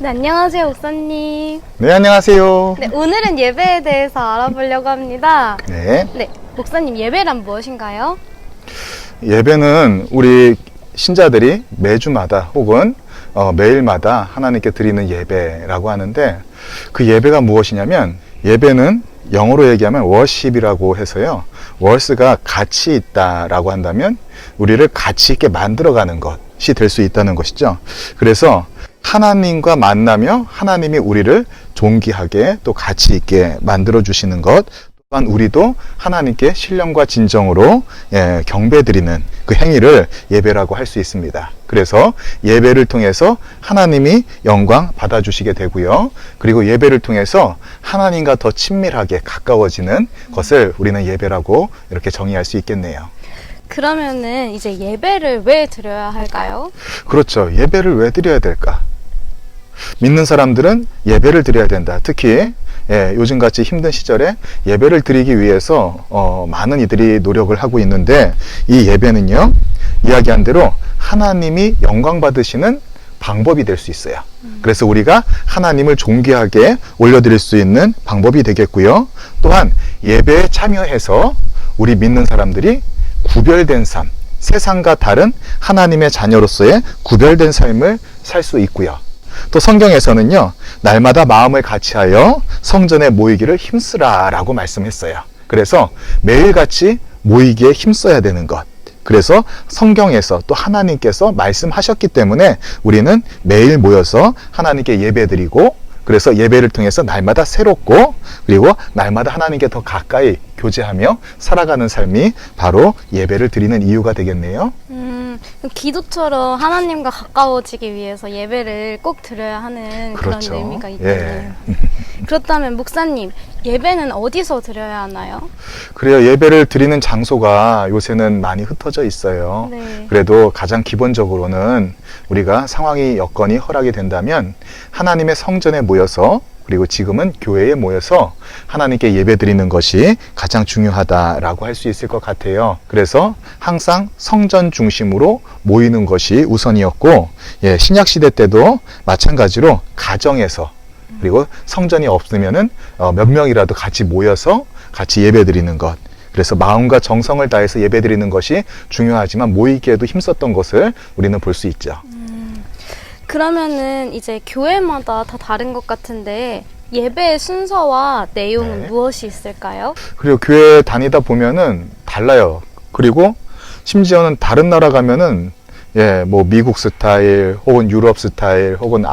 네, 안녕하세요, 목사님. 네, 안녕하세요. 네, 오늘은 예배에 대해서 알아보려고 합니다. 네. 네, 목사님, 예배란 무엇인가요? 예배는 우리 신자들이 매주마다 혹은 매일마다 하나님께 드리는 예배라고 하는데, 그 예배가 무엇이냐면, 예배는 영어로 얘기하면 worship이라고 해서요, worsh가 가치 있다라고 한다면 우리를 가치 있게 만들어가는 것이 될 수 있다는 것이죠. 그래서 하나님과 만나며 하나님이 우리를 존귀하게 또 가치 있게 만들어 주시는 것, 또한 우리도 하나님께 신령과 진정으로 경배드리는 그 행위를 예배라고 할 수 있습니다. 그래서 예배를 통해서 하나님이 영광 받아주시게 되고요. 그리고 예배를 통해서 하나님과 더 친밀하게 가까워지는 것을 우리는 예배라고 이렇게 정의할 수 있겠네요. 그러면은 이제 예배를 왜 드려야 할까요? 그렇죠. 예배를 왜 드려야 될까? 믿는 사람들은 예배를 드려야 된다. 특히 요즘같이 힘든 시절에 예배를 드리기 위해서 많은 이들이 노력을 하고 있는데, 이 예배는요, 이야기한 대로 하나님이 영광 받으시는 방법이 될 수 있어요. 그래서 우리가 하나님을 존귀하게 올려드릴 수 있는 방법이 되겠고요. 또한 예배에 참여해서 우리 믿는 사람들이 구별된 삶, 세상과 다른 하나님의 자녀로서의 구별된 삶을 살 수 있고요. 또 성경에서는요, 날마다 마음을 같이하여 성전에 모이기를 힘쓰라 라고 말씀했어요. 그래서 매일같이 모이기에 힘써야 되는 것, 그래서 성경에서 또 하나님께서 말씀하셨기 때문에 우리는 매일 모여서 하나님께 예배드리고, 그래서 예배를 통해서 날마다 새롭고, 그리고 날마다 하나님께 더 가까이 교제하며 살아가는 삶이 바로 예배를 드리는 이유가 되겠네요. 기도처럼 하나님과 가까워지기 위해서 예배를 꼭 드려야 하는 그렇죠. 그런 의미가 있잖아요. 그렇다면 목사님, 예배는 어디서 드려야 하나요? 그래요. 예배를 드리는 장소가 요새는 많이 흩어져 있어요. 네. 그래도 가장 기본적으로는 우리가 상황이 여건이 허락이 된다면 하나님의 성전에 모여서, 그리고 지금은 교회에 모여서 하나님께 예배 드리는 것이 가장 중요하다라고 할 수 있을 것 같아요. 그래서 항상 성전 중심으로 모이는 것이 우선이었고, 신약 시대 때도 마찬가지로 가정에서, 그리고 성전이 없으면은 몇 명이라도 같이 모여서 같이 예배 드리는 것, 그래서 마음과 정성을 다해서 예배 드리는 것이 중요하지만 모이기에도 힘썼던 것을 우리는 볼 수 있죠. 그러면은 이제 교회마다 다 다른 것 같은데 예배의 순서와 내용은 네. 무엇이 있을까요? 그리고 교회 다니다 보면은 달라요. 그리고 심지어는 다른 나라 가면은 뭐 미국 스타일 혹은 유럽 스타일 혹은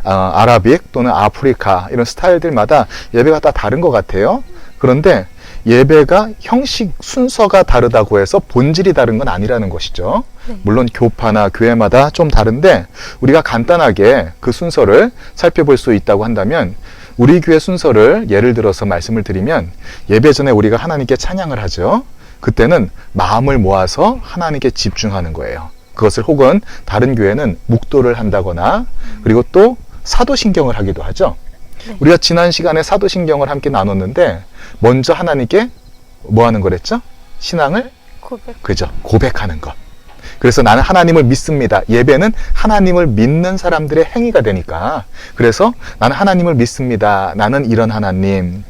아랍익 또는 아프리카 이런 스타일들마다 예배가 다 다른 것 같아요. 그런데 예배가 형식 순서가 다르다고 해서 본질이 다른 건 아니라는 것이죠. 네. 물론 교파나 교회마다 좀 다른데 우리가 간단하게 그 순서를 살펴볼 수 있다고 한다면, 우리 교회 순서를 예를 들어서 말씀을 드리면, 예배 전에 우리가 하나님께 찬양을 하죠. 그때는 마음을 모아서 하나님께 집중하는 거예요. 그것을 혹은 다른 교회는 묵도를 한다거나, 그리고 또 사도신경을 하기도 하죠. 네. 우리가 지난 시간에 사도신경을 함께 나눴는데, 먼저 하나님께 뭐 하는 거랬죠? 신앙을 고백하는 것. 그래서 나는 하나님을 믿습니다. 예배는 하나님을 믿는 사람들의 행위가 되니까, 그래서 나는 하나님을 믿습니다. 나는 이런 하나님,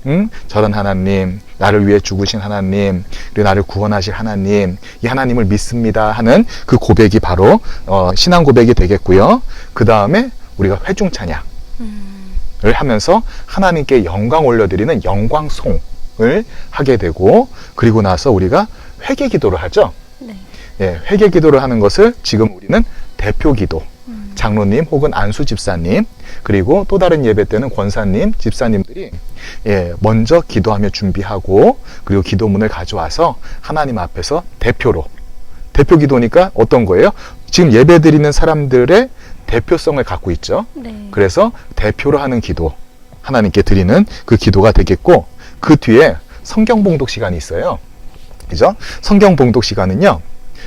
저런 하나님, 나를 위해 죽으신 하나님, 그리고 나를 구원하실 하나님, 이 하나님을 믿습니다 하는 그 고백이 바로 신앙 고백이 되겠고요. 그 다음에 우리가 회중 찬양을 하면서 하나님께 영광 올려드리는 영광송을 하게 되고, 그리고 나서 우리가 회개 기도를 하죠. 네. 회개 기도를 하는 것을 지금 우리는 대표 기도, 장로님 혹은 안수 집사님, 그리고 또 다른 예배 때는 권사님, 집사님들이 먼저 기도하며 준비하고, 그리고 기도문을 가져와서 하나님 앞에서 대표 기도니까 어떤 거예요? 지금 예배 드리는 사람들의 대표성을 갖고 있죠. 네. 그래서 대표로 하는 기도, 하나님께 드리는 그 기도가 되겠고, 그 뒤에 성경 봉독 시간이 있어요. 그죠? 성경 봉독 시간은요,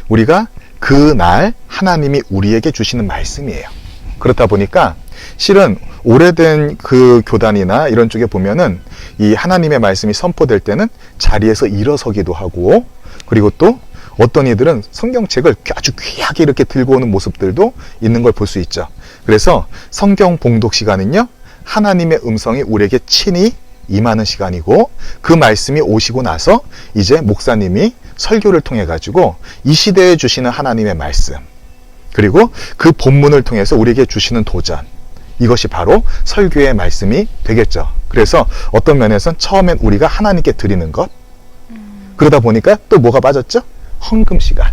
우리가 그날 하나님이 우리에게 주시는 말씀이에요. 그렇다 보니까 실은 오래된 그 교단이나 이런 쪽에 보면은 이 하나님의 말씀이 선포될 때는 자리에서 일어서기도 하고, 그리고 또 어떤 이들은 성경책을 아주 귀하게 이렇게 들고 오는 모습들도 있는 걸 볼 수 있죠. 그래서 성경 봉독 시간은요, 하나님의 음성이 우리에게 친히 임하는 시간이고, 그 말씀이 오시고 나서 이제 목사님이 설교를 통해 가지고 이 시대에 주시는 하나님의 말씀, 그리고 그 본문을 통해서 우리에게 주시는 도전, 이것이 바로 설교의 말씀이 되겠죠. 그래서 어떤 면에서는 처음엔 우리가 하나님께 드리는 것, 그러다 보니까 또 뭐가 빠졌죠? 헌금 시간.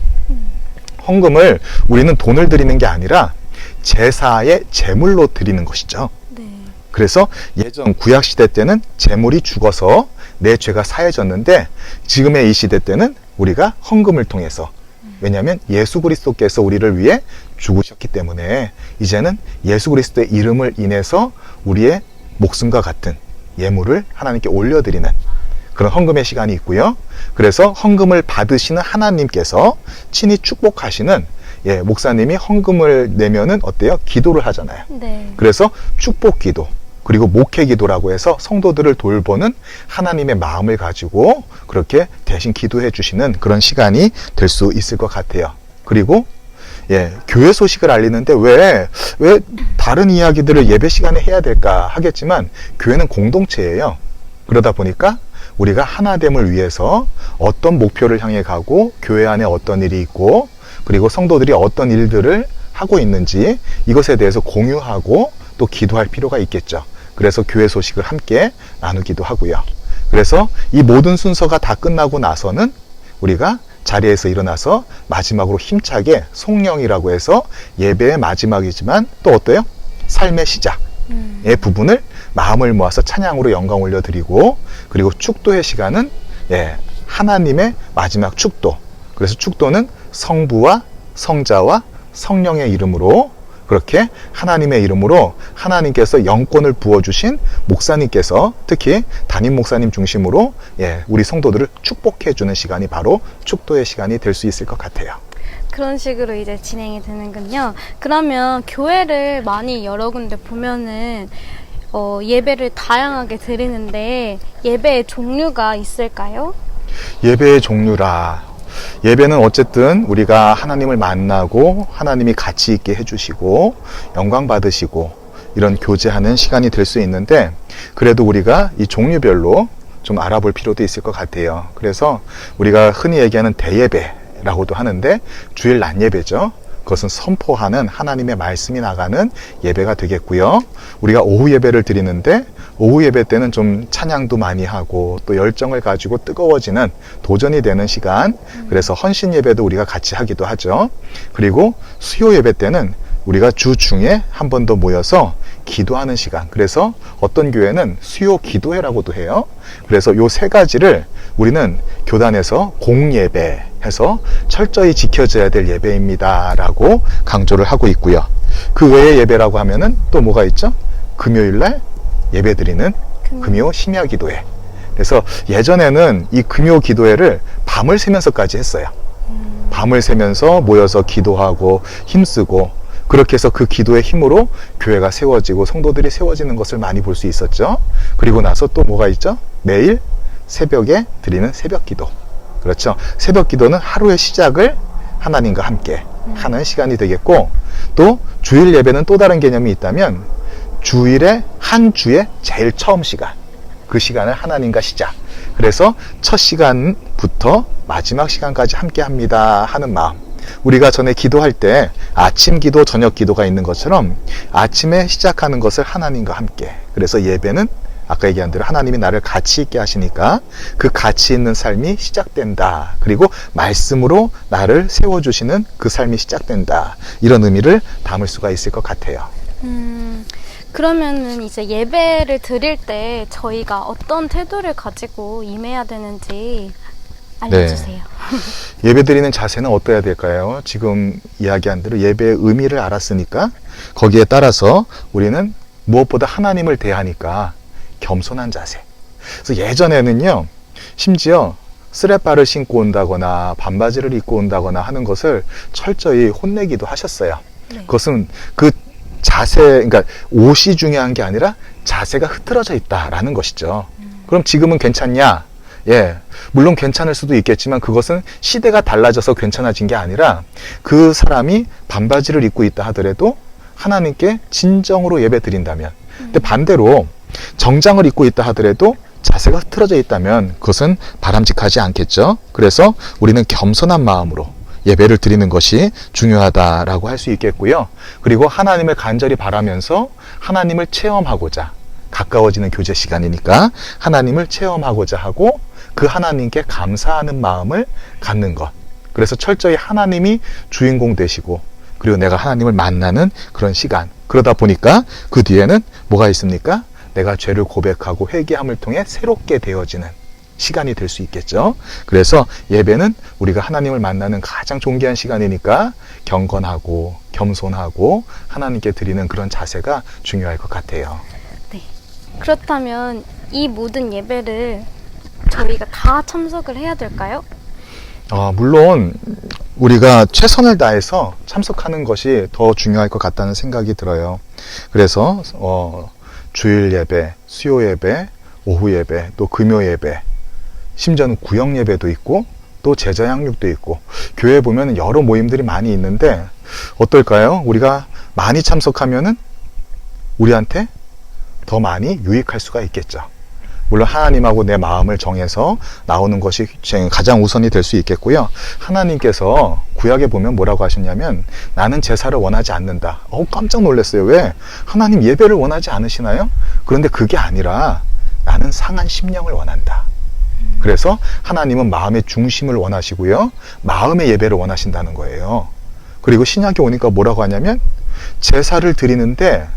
헌금을 우리는 돈을 드리는 게 아니라 제사의 제물로 드리는 것이죠. 네. 그래서 예전 구약시대 때는 제물이 죽어서 내 죄가 사해졌는데, 지금의 이 시대 때는 우리가 헌금을 통해서, 왜냐하면 예수 그리스도께서 우리를 위해 죽으셨기 때문에 이제는 예수 그리스도의 이름을 인해서 우리의 목숨과 같은 예물을 하나님께 올려드리는 그런 헌금의 시간이 있고요. 그래서 헌금을 받으시는 하나님께서 친히 축복하시는, 목사님이 헌금을 내면은 어때요? 기도를 하잖아요. 네. 그래서 축복 기도, 그리고 목회 기도라고 해서 성도들을 돌보는 하나님의 마음을 가지고 그렇게 대신 기도해 주시는 그런 시간이 될 수 있을 것 같아요. 그리고 교회 소식을 알리는데 왜 다른 이야기들을 예배 시간에 해야 될까 하겠지만, 교회는 공동체예요. 그러다 보니까 우리가 하나됨을 위해서 어떤 목표를 향해 가고, 교회 안에 어떤 일이 있고, 그리고 성도들이 어떤 일들을 하고 있는지 이것에 대해서 공유하고 또 기도할 필요가 있겠죠. 그래서 교회 소식을 함께 나누기도 하고요. 그래서 이 모든 순서가 다 끝나고 나서는 우리가 자리에서 일어나서 마지막으로 힘차게 송영이라고 해서 예배의 마지막이지만 또 어때요? 삶의 시작의 부분을 마음을 모아서 찬양으로 영광 올려드리고, 그리고 축도의 시간은 하나님의 마지막 축도. 그래서 축도는 성부와 성자와 성령의 이름으로, 그렇게 하나님의 이름으로 하나님께서 영권을 부어주신 목사님께서, 특히 담임 목사님 중심으로 우리 성도들을 축복해주는 시간이 바로 축도의 시간이 될 수 있을 것 같아요. 그런 식으로 이제 진행이 되는군요. 그러면 교회를 많이 여러 군데 보면은 예배를 다양하게 드리는데 예배의 종류가 있을까요? 예배의 종류라. 예배는 어쨌든 우리가 하나님을 만나고 하나님이 가치 있게 해주시고 영광 받으시고 이런 교제하는 시간이 될 수 있는데, 그래도 우리가 이 종류별로 좀 알아볼 필요도 있을 것 같아요. 그래서 우리가 흔히 얘기하는 대예배라고도 하는데, 주일 낮 예배죠. 그것은 선포하는 하나님의 말씀이 나가는 예배가 되겠고요. 우리가 오후 예배를 드리는데, 오후 예배 때는 좀 찬양도 많이 하고 또 열정을 가지고 뜨거워지는 도전이 되는 시간, 그래서 헌신 예배도 우리가 같이 하기도 하죠. 그리고 수요 예배 때는 우리가 주 중에 한 번 더 모여서 기도하는 시간, 그래서 어떤 교회는 수요 기도회라고도 해요. 그래서 요 세 가지를 우리는 교단에서 공예배 해서 철저히 지켜져야 될 예배입니다 라고 강조를 하고 있고요. 그 외의 예배라고 하면은 또 뭐가 있죠? 금요일날 예배 드리는 금요 심야 기도회. 그래서 예전에는 이 금요 기도회를 밤을 새면서까지 했어요. 밤을 새면서 모여서 기도하고 힘쓰고, 그렇게 해서 그 기도의 힘으로 교회가 세워지고 성도들이 세워지는 것을 많이 볼 수 있었죠. 그리고 나서 또 뭐가 있죠? 매일 새벽에 드리는 새벽 기도. 그렇죠. 새벽 기도는 하루의 시작을 하나님과 함께 하는 시간이 되겠고, 또 주일 예배는 또 다른 개념이 있다면, 주일의 한 주의 제일 처음 시간, 그 시간을 하나님과 시작, 그래서 첫 시간부터 마지막 시간까지 함께 합니다 하는 마음. 우리가 전에 기도할 때 아침 기도, 저녁 기도가 있는 것처럼 아침에 시작하는 것을 하나님과 함께, 그래서 예배는 아까 얘기한 대로 하나님이 나를 가치 있게 하시니까 그 가치 있는 삶이 시작된다. 그리고 말씀으로 나를 세워주시는 그 삶이 시작된다. 이런 의미를 담을 수가 있을 것 같아요. 그러면은 이제 예배를 드릴 때 저희가 어떤 태도를 가지고 임해야 되는지 알려주세요. 네. 예배 드리는 자세는 어떠해야 될까요? 지금 이야기한 대로 예배의 의미를 알았으니까 거기에 따라서 우리는 무엇보다 하나님을 대하니까 겸손한 자세. 그래서 예전에는요, 심지어 스레빠를 신고 온다거나 반바지를 입고 온다거나 하는 것을 철저히 혼내기도 하셨어요. 네. 그것은 그 자세, 그러니까 옷이 중요한 게 아니라 자세가 흐트러져 있다라는 것이죠. 그럼 지금은 괜찮냐? 물론 괜찮을 수도 있겠지만 그것은 시대가 달라져서 괜찮아진 게 아니라, 그 사람이 반바지를 입고 있다 하더라도 하나님께 진정으로 예배 드린다면, 근데 반대로 정장을 입고 있다 하더라도 자세가 흐트러져 있다면 그것은 바람직하지 않겠죠. 그래서 우리는 겸손한 마음으로 예배를 드리는 것이 중요하다라고 할 수 있겠고요. 그리고 하나님을 간절히 바라면서 하나님을 체험하고자, 가까워지는 교제 시간이니까 하나님을 체험하고자 하고 그 하나님께 감사하는 마음을 갖는 것. 그래서 철저히 하나님이 주인공 되시고, 그리고 내가 하나님을 만나는 그런 시간. 그러다 보니까 그 뒤에는 뭐가 있습니까? 내가 죄를 고백하고 회개함을 통해 새롭게 되어지는 시간이 될 수 있겠죠. 그래서 예배는 우리가 하나님을 만나는 가장 존귀한 시간이니까 경건하고 겸손하고 하나님께 드리는 그런 자세가 중요할 것 같아요. 네. 그렇다면 이 모든 예배를 저희가 다 참석을 해야 될까요? 물론 우리가 최선을 다해서 참석하는 것이 더 중요할 것 같다는 생각이 들어요. 그래서 주일 예배, 수요 예배, 오후 예배, 또 금요 예배, 심지어는 구역 예배도 있고 또 제자 양육도 있고, 교회에 보면 여러 모임들이 많이 있는데 어떨까요? 우리가 많이 참석하면은 우리한테 더 많이 유익할 수가 있겠죠. 물론 하나님하고 내 마음을 정해서 나오는 것이 가장 우선이 될 수 있겠고요. 하나님께서 구약에 보면 뭐라고 하셨냐면, 나는 제사를 원하지 않는다. 깜짝 놀랐어요. 왜? 하나님 예배를 원하지 않으시나요? 그런데 그게 아니라 나는 상한 심령을 원한다. 그래서 하나님은 마음의 중심을 원하시고요, 마음의 예배를 원하신다는 거예요. 그리고 신약에 오니까 뭐라고 하냐면, 제사를 드리는데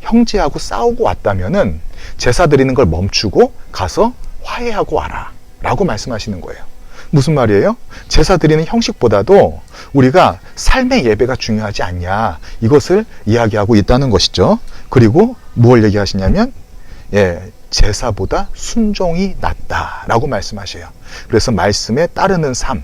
형제하고 싸우고 왔다면은 제사 드리는 걸 멈추고 가서 화해하고 와라 라고 말씀하시는 거예요. 무슨 말이에요? 제사 드리는 형식보다도 우리가 삶의 예배가 중요하지 않냐, 이것을 이야기하고 있다는 것이죠. 그리고 무엇을 얘기하시냐면, 제사보다 순종이 낫다라고 말씀하셔요. 그래서 말씀에 따르는 삶,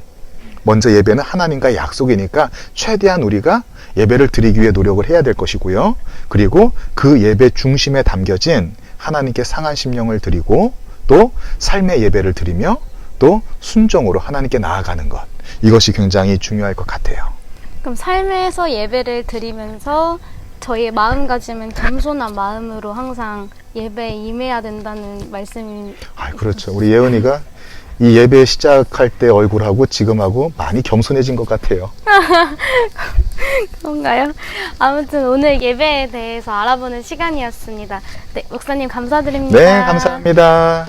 먼저 예배는 하나님과의 약속이니까 최대한 우리가 예배를 드리기 위해 노력을 해야 될 것이고요. 그리고 그 예배 중심에 담겨진 하나님께 상한 심령을 드리고, 또 삶의 예배를 드리며 또 순종으로 하나님께 나아가는 것, 이것이 굉장히 중요할 것 같아요. 그럼 삶에서 예배를 드리면서 저희의 마음가짐은 겸손한 마음으로 항상 예배에 임해야 된다는 말씀이. 그렇죠. 우리 예은이가 이 예배 시작할 때 얼굴하고 지금하고 많이 겸손해진 것 같아요. 그런가요? 아무튼 오늘 예배에 대해서 알아보는 시간이었습니다. 네, 목사님 감사드립니다. 네, 감사합니다.